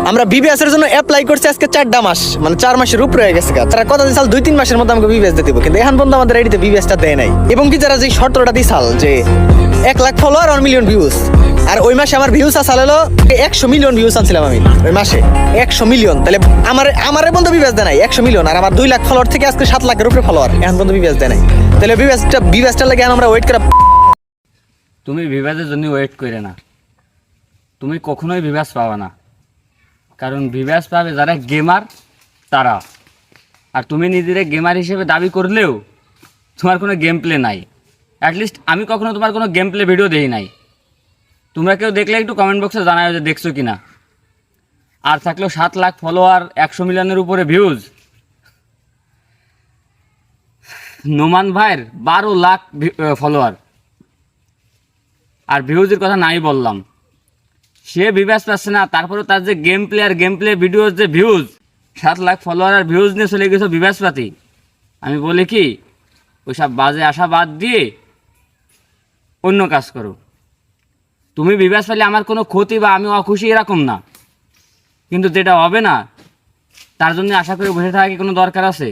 আমরা বিবিএস এর জন্য অ্যাপ্লাই করছি আজকে 4টা মাস, মানে 4 মাসের উপরে হয়ে গেছে। তারা কথা দিয়েছিল 2-3 মাসের মধ্যে আমাকে বিবিএস দিয়ে দিব, কিন্তু এখন পর্যন্ত আমাদের আইডিতে বিবিএসটা দেয় নাই। এবং কি যারা যে শর্তটা দিয়েছিল যে 1 লাখ ফলোয়ার 1 মিলিয়ন ভিউজ, আর ওই মাসে আমার ভিউজ আসলে হলো 100 মিলিয়ন ভিউজ আনছিলাম আমি ওই মাসে 100 মিলিয়ন। তাহলে আমারে বন্ধু বিবিএস দেয় নাই 100 মিলিয়ন, আর আমার 2 লাখ ফলোয়ার থেকে আজকে 7 লাখের উপরে ফলোয়ার, এখন পর্যন্ত বিবিএস দেয় নাই। তাহলে বিবিএসটা লাগে আমরা ওয়েট করা। তুমি বিবাসের জন্য ওয়েট করে না, তুমি কখনোই বিবাস পাবে না। কারণ বিবাস পাবে যারা গেমার তারা। আর তুমি নিজের গেমার হিসেবে দাবি করলেও তোমার কোনো গেম প্লে নাই। অ্যাটলিস্ট আমি কখনো তোমার কোনো গেম প্লে ভিডিও দেই নাই। তোমরা কেউ দেখলে একটু কমেন্ট বক্সে জানাও যে দেখছো কি না। আর থাকলেও 7 লাখ ফলোয়ার, 100 মিলিয়নের উপরে ভিউজ। নোমান ভাইয়ের 12 লাখ ফলোয়ার, আর ভিউজের কথা নাই বললাম। সে বিবাস পাচ্ছে না, তারপরে তার যে গেম প্লে আর গেম প্লে ভিডিওর যে ভিউজ, 7 লাখ ফলোয়ার আর ভিউজ নিয়ে চলে গেছো বিবাসপাতি। আমি বলি কি, ওইসব বাজে আশা বাদ দিয়ে অন্য কাজ করো। তুমি বিবাস পেলে আমার কোনো ক্ষতি বা আমি অখুশি এরকম না, কিন্তু যেটা হবে না তার জন্য আশা করে বসে থাকা কি কোনো দরকার আছে?